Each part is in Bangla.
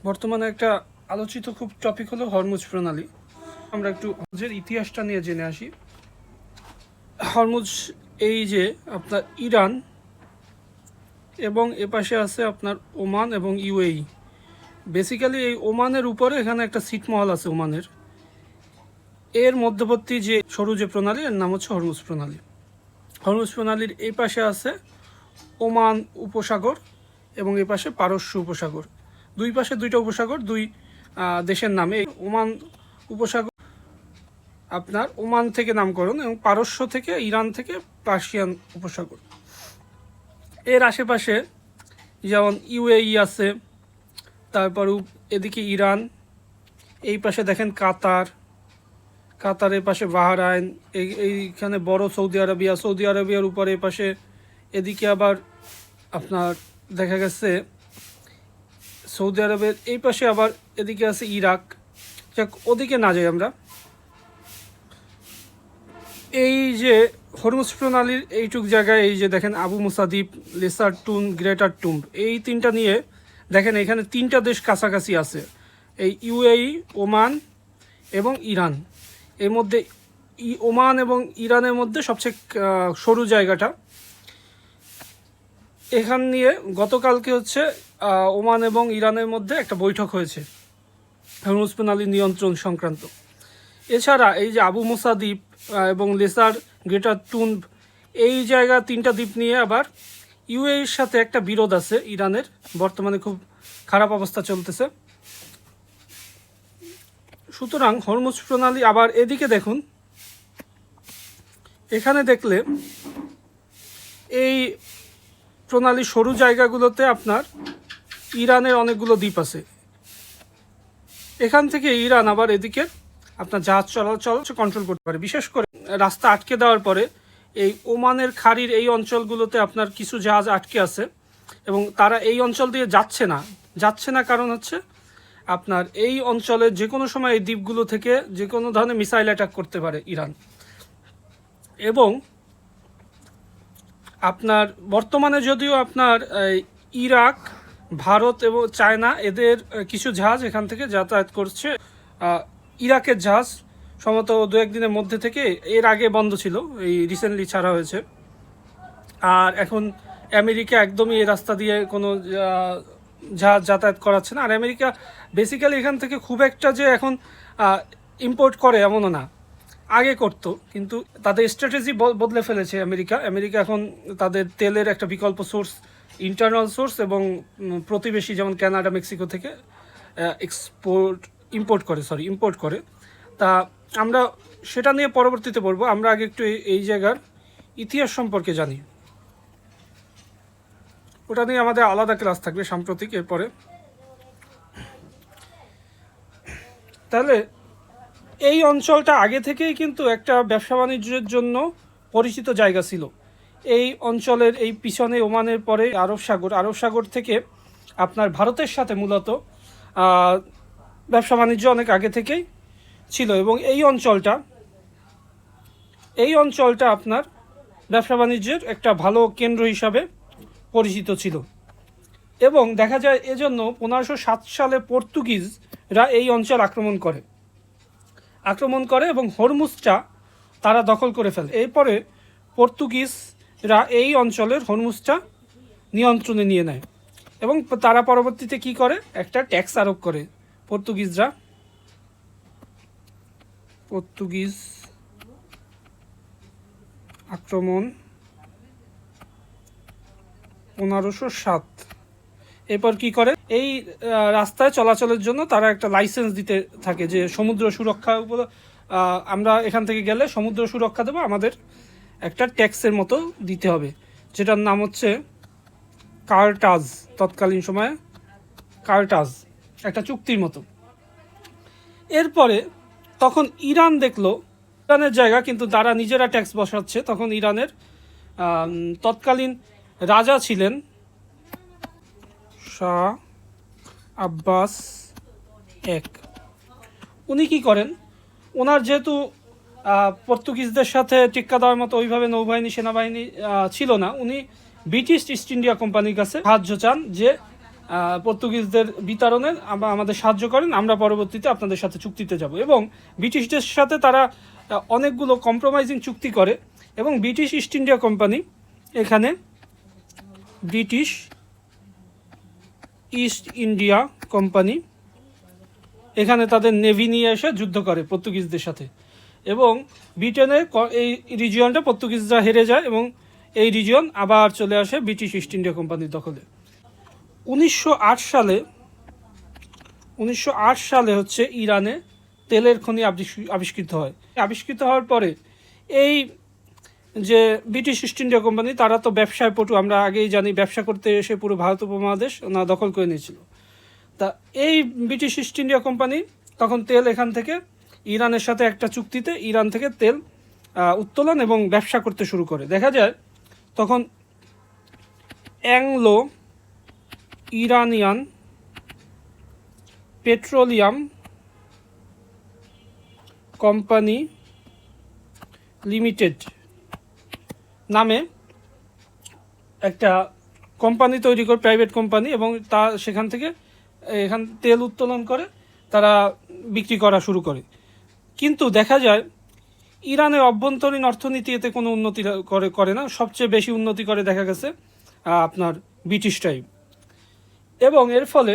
বর্তমানে একটা আলোচিত খুব টপিক হলো হরমুজ প্রণালী। আমরা একটু হরমুজের ইতিহাসটা নিয়ে জেনে আসি। হরমুজ এই যে আপনার ইরান এবং এপাশে আছে আপনার ওমান এবং ইউএই। বেসিক্যালি এই ওমানের উপরে এখানে একটা ছিটমহল আছে ওমানের। এর মধ্যবর্তী যে সরু যে প্রণালী, এর নাম হচ্ছে হরমুজ প্রণালী। হরমুজ প্রণালীর এই পাশে আছে ওমান উপসাগর এবং এই পাশে পারস্য উপসাগর। দুই পাশে দুইটা উপসাগর, দুই দেশের নামে। ওমান উপসাগর আপনার ওমান থেকে নামকরণ এবং পারস্য থেকে, ইরান থেকে পার্সিয়ান উপসাগর। এর আশেপাশে যেমন ইউএই আছে, তারপর এদিকে ইরান, এই পাশে দেখেন কাতারের পাশে বাহরাইন, এইখানে বড় সৌদি আরবিয়ার উপরে এই পাশে, এদিকে আবার আপনার দেখা গেছে সৌদি আরবের এই পাশে আবার এদিকে আছে ইরাক। যাক, ওদিকে না যাই আমরা। এই যে হরমুজ প্রণালীর এইটুক জায়গায় এই যে দেখেন আবু মুসা দ্বীপ, লেসার টুম্ব, গ্রেটার টুম্ব, এই তিনটা নিয়ে দেখেন এখানে তিনটা দেশ কাছাকাছি আছে, এই ইউএই, ওমান এবং ইরান। এর মধ্যে ওমান এবং ইরানের মধ্যে সবচেয়ে সরু জায়গাটা। এখান নিয়ে গতকালকে হচ্ছে ওমান এবং ইরানের মধ্যে একটা বৈঠক হয়েছে হরমুজ প্রণালী নিয়ন্ত্রণ সংক্রান্ত। এছাড়া এই যে আবু মুসা দ্বীপ এবং লেসার গ্রেটার টুম্ব, এই জায়গা তিনটা দ্বীপ নিয়ে আবার ইউএইর সাথে একটা বিরোধ আছে ইরানের। বর্তমানে খুব খারাপ অবস্থা চলতেছে। সুতরাং হরমুজ প্রণালী, আবার এদিকে দেখুন, এখানে দেখলে এই প্রণালী সরু জায়গাগুলোতে আপনার ইরানের অনেকগুলো দ্বীপ আছে। এখান থেকে ইরান আবার এদিকে আপনার জাহাজ চলাচল কন্ট্রোল করতে পারে। বিশেষ করে রাস্তা আটকে দেওয়ার পরে এই ওমানের খাড়ির এই অঞ্চলগুলোতে আপনার কিছু জাহাজ আটকে আছে এবং তারা এই অঞ্চল দিয়ে যাচ্ছে না কারণ হচ্ছে আপনার এই অঞ্চলে যে কোনো সময় এই দ্বীপগুলো থেকে যে কোনো ধরনের মিসাইল অ্যাটাক করতে পারে ইরান। এবং আপনার বর্তমানে যদিও আপনার ইরাক, ভারত এবং চায়না, এদের কিছু জাহাজ এখান থেকে যাতায়াত করছে। ইরাকের জাহাজ সম্ভবত দু একদিনের মধ্যে থেকে, এর আগে বন্ধ ছিল, এই রিসেন্টলি ছাড়া হয়েছে। আর এখন আমেরিকা একদমই এই রাস্তা দিয়ে কোনো জাহাজ যাতায়াত করাচ্ছে না। আর আমেরিকা বেসিক্যালি এখান থেকে খুব একটা যে এখন ইম্পোর্ট করে এমনও না, আগে করতো, কিন্তু তাদের স্ট্র্যাটেজি বদলে ফেলেছে আমেরিকা এখন তাদের তেলের একটা বিকল্প সোর্স, ইন্টারনাল সোর্স, এবং প্রতিবেশী যেমন কানাডা, মেক্সিকো থেকে ইম্পোর্ট করে। তা আমরা সেটা নিয়ে পরবর্তীতে বলবো। আমরা আগে একটু এই জায়গার ইতিহাস সম্পর্কে জানি, ওটা নিয়ে আমাদের আলাদা ক্লাস থাকবে সাম্প্রতিক এরপরে। তাহলে এই অঞ্চলটা আগে থেকেই কিন্তু একটা ব্যবসা বাণিজ্যের জন্য পরিচিত জায়গা ছিল। এই অঞ্চলের এই পিছনে ওমানের পরে আরব সাগর থেকে আপনার ভারতের সাথে মূলত ব্যবসা বাণিজ্য অনেক আগে থেকেই ছিল এবং এই অঞ্চলটা আপনার ব্যবসা বাণিজ্যের একটা ভালো কেন্দ্র হিসাবে পরিচিত ছিল। এবং দেখা যায় এজন্য 1507 সালে পর্তুগিজরা এই অঞ্চল আক্রমণ করে এবং হরমুজটা তারা দখল করে ফেলে। এরপরে পর্তুগিজরা এই অঞ্চলের হরমুজটা নিয়ন্ত্রণে নিয়ে নেয় এবং তারা পরবর্তীতে কি করে, একটা ট্যাক্স আরোপ করে। পর্তুগিজ আক্রমণ 1507। এরপর কি করে, এই রাস্তায় চলাচলের জন্য তারা একটা লাইসেন্স দিতে থাকে যে সমুদ্র সুরক্ষা, আমরা এখান থেকে গেলে সমুদ্র সুরক্ষা দেবো, আমাদের একটা ট্যাক্সের মতো দিতে হবে, যেটার নাম হচ্ছে কার্টাজ। তৎকালীন সময়ে কার্টাজ একটা চুক্তির মতো। এরপরে তখন ইরান দেখলো ইরানের জায়গা, কিন্তু তারা নিজেরা ট্যাক্স বসাচ্ছে। তখন ইরানের তৎকালীন রাজা ছিলেন শাহ আব্বাস এক। উনি কি করেন, ওনার যেহেতু পর্তুগিজদের সাথে টিক্কা দেওয়ার মতো ওইভাবে নৌবাহিনী, সেনাবাহিনী ছিল না, উনি ব্রিটিশ ইস্ট ইন্ডিয়া কোম্পানির কাছে সাহায্য চান যে পর্তুগিজদের বিতরণে আমাদের সাহায্য করেন, আমরা পরবর্তীতে আপনাদের সাথে চুক্তিতে যাব। এবং ব্রিটিশদের সাথে তারা অনেকগুলো কম্প্রোমাইজিং চুক্তি করে এবং ব্রিটিশ ইস্ট ইন্ডিয়া কোম্পানি এখানে ব্রিটিশ ইস্ট ইন্ডিয়া কোম্পানি এখানে তাদের নেভি নিয়ে এসে যুদ্ধ করে পর্তুগিজদের সাথে, এবং ব্রিটেনের এই রিজিয়নটা পর্তুগিজরা হেরে যায় এবং এই রিজিয়ন আবার চলে আসে ব্রিটিশ ইস্ট ইন্ডিয়া কোম্পানির দখলে। 1908 সালে হচ্ছে ইরানে তেলের খনি আবিষ্কৃত হয়। আবিষ্কৃত হওয়ার পরে এই যে ব্রিটিশ ইস্ট ইন্ডিয়া কোম্পানি, তারা তো ব্যবসায় পটু, আমরা আগেই জানি, ব্যবসা করতে এসে পুরো ভারত উপমহাদেশ ওনারা দখল করে নিয়েছিল। তা এই ব্রিটিশ ইস্ট ইন্ডিয়া কোম্পানি তখন তেল এখান থেকে ইরানের সাথে একটা চুক্তিতে ইরান থেকে তেল উত্তোলন এবং ব্যবসা করতে শুরু করে। দেখা যায় তখন Anglo Iranian petroleum company limited নামে একটা কোম্পানি তৈরি করে, প্রাইভেট কোম্পানি, এবং তা সেখান থেকে এখান তেল উত্তোলন করে তারা বিক্রি করা শুরু করে। কিন্তু দেখা যায় ইরানের অভ্যন্তরীণ অর্থনীতি এতে কোনো উন্নতি করে না, সবচেয়ে বেশি উন্নতি করে দেখা গেছে আপনার ব্রিটিশটাই। এবং এর ফলে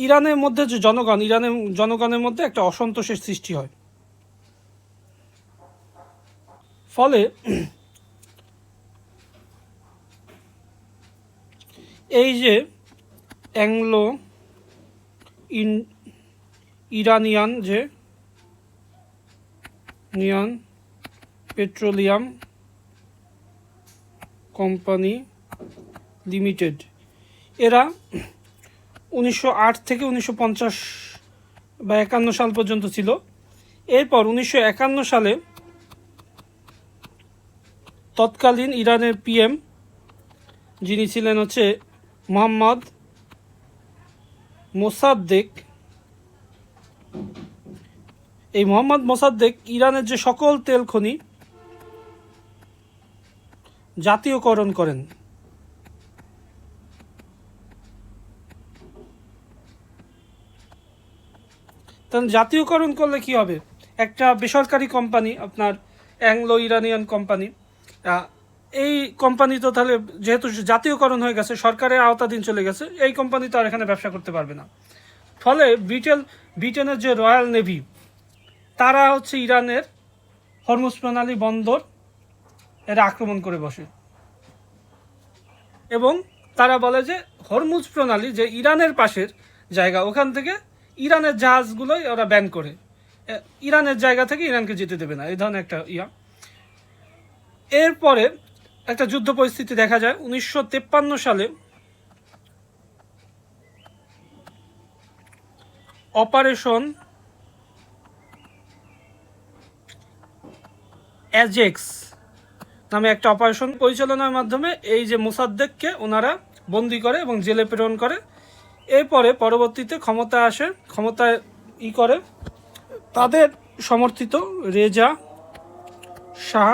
ইরানের মধ্যে যে ইরানের জনগণের মধ্যে একটা অসন্তোষের সৃষ্টি হয়। ফলে এই যে অ্যাংলো ইরানিয়ান যে পেট্রোলিয়াম কোম্পানি লিমিটেড, এরা 1908 থেকে 1950 বা 51 সাল পর্যন্ত ছিল। এরপর 1951 সালে তৎকালীন ইরানের পিএম যিনি ছিলেন হচ্ছে মোহাম্মদ মোসাদ্দেক, এই মোহাম্মদ মোসাদ্দেক ইরানের যে সকল তেল খনি জাতীয়করণ করেন। তাহলে জাতীয়করণ করলে কি হবে? একটা বেসরকারি কোম্পানি, আপনার অ্যাংলো ইরানিয়ান কোম্পানি, এই কোম্পানি তো তাহলে যেহেতু জাতীয়করণ হয়ে গেছে, সরকারের আওতাধীন চলে গেছে, এই কোম্পানি তো আর এখানে ব্যবসা করতে পারবে না। ফলে ব্রিটেনের যে রয়্যাল নেভি, তারা হচ্ছে ইরানের হরমুজ প্রণালী বন্দর এরা আক্রমণ করে বসে এবং তারা বলে যে হরমুজ প্রণালী যে ইরানের পাশের জায়গা, ওখান থেকে ইরানের জাহাজগুলোই ওরা ব্যান করে, ইরানের জায়গা থেকে ইরানকে যেতে দেবে না, এই ধরনের একটা এরপরে একটা যুদ্ধ পরিস্থিতি দেখা যায় 1953 সালে। অপারেশন অ্যাজেক্স নামে একটা অপারেশন পরিচালনার মাধ্যমে এই যে মোসাদ্দেককে ওনারা বন্দি করে এবং জেলে প্রেরণ করে। এরপরে পরবর্তীতে ক্ষমতায় করে তাদের সমর্থিত রেজা শাহ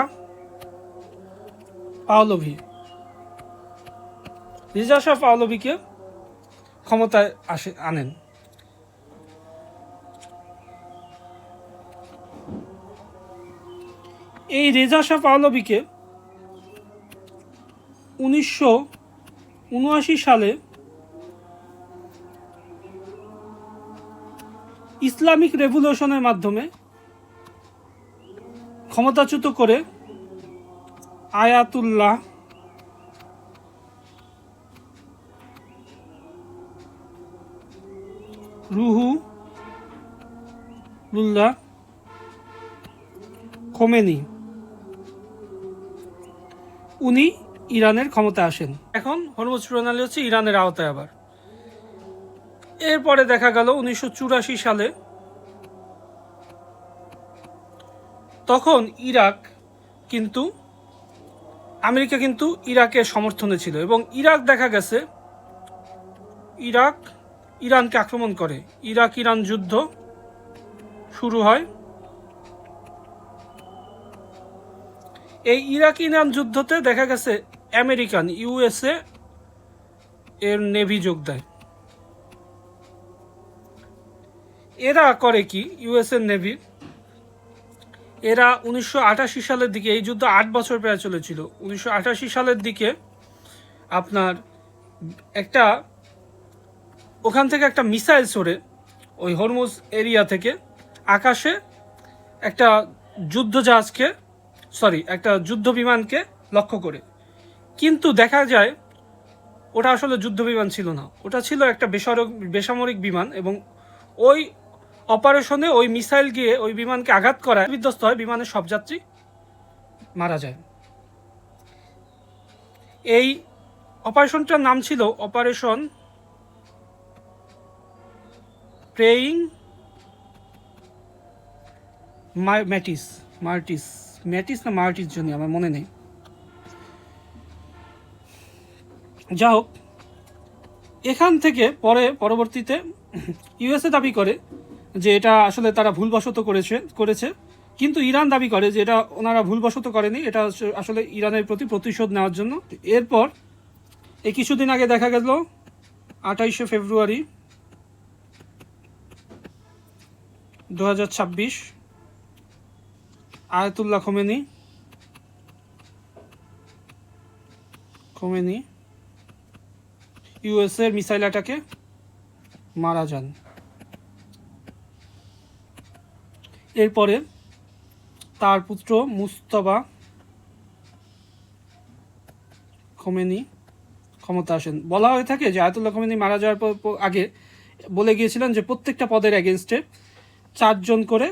পাহলভীকে ক্ষমতায় আনেন। এই রেজা শাহ পাহলভীকে 1979 সালে ইসলামিক রেভলিউশনের মাধ্যমে ক্ষমতাচ্যুত করে আয়াতুল্লাহ রুহুল্লাহ খোমেনি উনি ইরানের ক্ষমতায় আসেন। এখন হরমুজ প্রণালী হচ্ছে ইরানের আওতায় আবার। এরপরে দেখা গেল 1984 সালে তখন আমেরিকা কিন্তু ইরাকের সমর্থনে ছিল এবং ইরাক দেখা গেছে ইরানকে আক্রমণ করে। ইরান যুদ্ধ শুরু হয়। এই ইরান যুদ্ধতে দেখা গেছে ইউএসএ এর নেভি যোগ দেয়। এরা করে কি, ইউএসএর নেভি, এরা 1988 সালের দিকে, এই যুদ্ধ 8 বছর প্রায় চলেছিল, 1988 সালের দিকে আপনার একটা ওখান থেকে একটা মিসাইল ছড়ে ওই হরমুজ এরিয়া থেকে আকাশে একটা একটা যুদ্ধ বিমানকে লক্ষ্য করে। কিন্তু দেখা যায় ওটা আসলে যুদ্ধ বিমান ছিল না, ওটা ছিল একটা বেসামরিক বিমান, এবং ওই অপারেশনে ওই মিসাইল গিয়ে ওই বিমানকে আঘাত করায় বিধ্বস্ত হয়, বিমানের সব যাত্রী মারা যায়। এই অপারেশনটার নাম ছিল অপারেশন প্রেইং মার্টিস জন্য আমার মনে নেই। যা হোক, এখান থেকে পরবর্তীতে ইউএসএ দাবি করে যে এটা আসলে তারা ভুলবশত করেছে, কিন্তু ইরান দাবি করে যে এটা ওনারা ভুলবশত করেনি, এটা আসলে ইরানের প্রতি প্রতিশোধ নেওয়ার জন্য। এরপর এই কিছুদিন আগে দেখা গেল 28শে ফেব্রুয়ারি 2026 আয়াতুল্লাহ খোমেনি ইউএসএর মিসাইল অ্যাটাকে মারা যান। এরপরে তার পুত্র মুজতবা খোমেনি ক্ষমতা আসেন। বলা হয়ে থাকে যে আয়াতুল্লাহ খোমেনি মারা যাওয়ার আগে বলে গিয়েছিলেন যে প্রত্যেকটা পদের এগেনস্টে 4 জন করে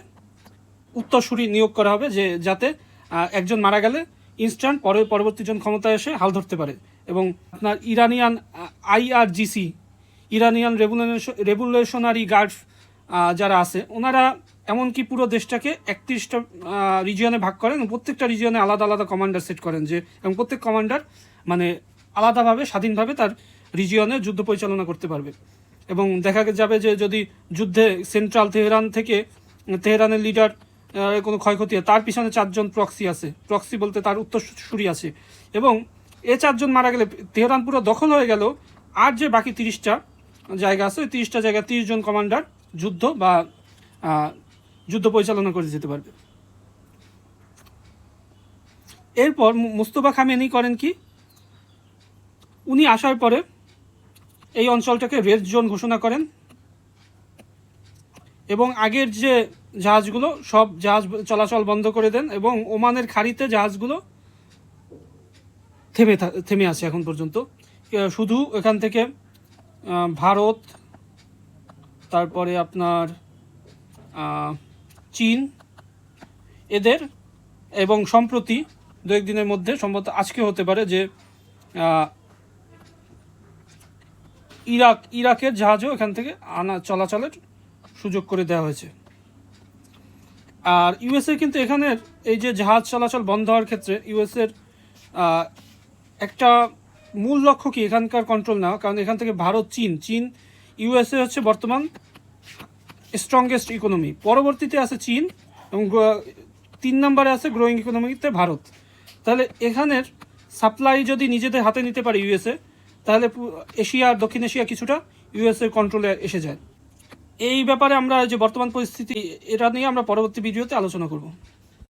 উত্তরসূরি নিয়োগ করা হবে, যে যাতে একজন মারা গেলে ইনস্ট্যান্ট পরবর্তী জন ক্ষমতায় এসে হাল ধরতে পারে। এবং আপনার Iranian IRGC, Iranian revolutionary guard যারা আছে, ওনারা এমনকি পুরো দেশটাকে 31টা রিজিয়নে ভাগ করেন, প্রত্যেকটা রিজিয়নে আলাদা আলাদা কমান্ডার সেট করেন, যে এবং প্রত্যেক কমান্ডার মানে আলাদাভাবে স্বাধীনভাবে তার রিজিয়নে যুদ্ধ পরিচালনা করতে পারবে। এবং দেখা যাবে যে যদি যুদ্ধে সেন্ট্রাল তেহরানের লিডার কোনো ক্ষয়ক্ষতি হয়, তার পিছনে 4 জন প্রক্সি বলতে তার উত্তরসূরি আছে, এবং 4 জন মারা গেলে তেহরান পুরো দখল হয়ে গেল, আর যে বাকি 30টা জায়গা আছে, ওই 30টা জায়গায় 30 জন কমান্ডার যুদ্ধ পরিচালনা করে যেতে পারবে। এরপর মুস্তফা খামেনি করেন কি, উনি আসার পরে এই অঞ্চলটাকে রেড জোন ঘোষণা করেন, এবং আগের যে জাহাজগুলো সব জাহাজ চলাচল বন্ধ করে দেন, এবং ওমানের খাড়িতে জাহাজগুলো থেমে আছে এখন পর্যন্ত। শুধু এখান থেকে ভারত, তারপরে আপনার চীন, এদের, এবং সম্প্রতি 2-1 দিনের মধ্যে, সম্ভবত আজকে হতে পারে, যে ইরাকের জাহাজও এখান থেকে চলাচলের সুযোগ করে দেওয়া হয়েছে। আর ইউএসএ কিন্তু এখানের এই যে জাহাজ চলাচল বন্ধ হওয়ার ক্ষেত্রে ইউএসএর একটা মূল লক্ষ্য কি, এখানকার কন্ট্রোল নেওয়া, কারণ এখান থেকে ভারত, চীন, ইউএসএ হচ্ছে বর্তমান স্ট্রংগেস্ট ইকোনমি, পরবর্তীতে আছে চীন, এবং 3 নম্বরে আছে গ্রোয়িং ইকোনমিতে ভারত। তাহলে এখানের সাপ্লাই যদি নিজেদের হাতে নিতে পারে ইউএসএ, তাহলে এশিয়া আর দক্ষিণ এশিয়া কিছুটা ইউএসএর কন্ট্রোলে এসে যায়। এই ব্যাপারে আমরা যে বর্তমান পরিস্থিতি, এটা নিয়ে আমরা পরবর্তী ভিডিওতে আলোচনা করব।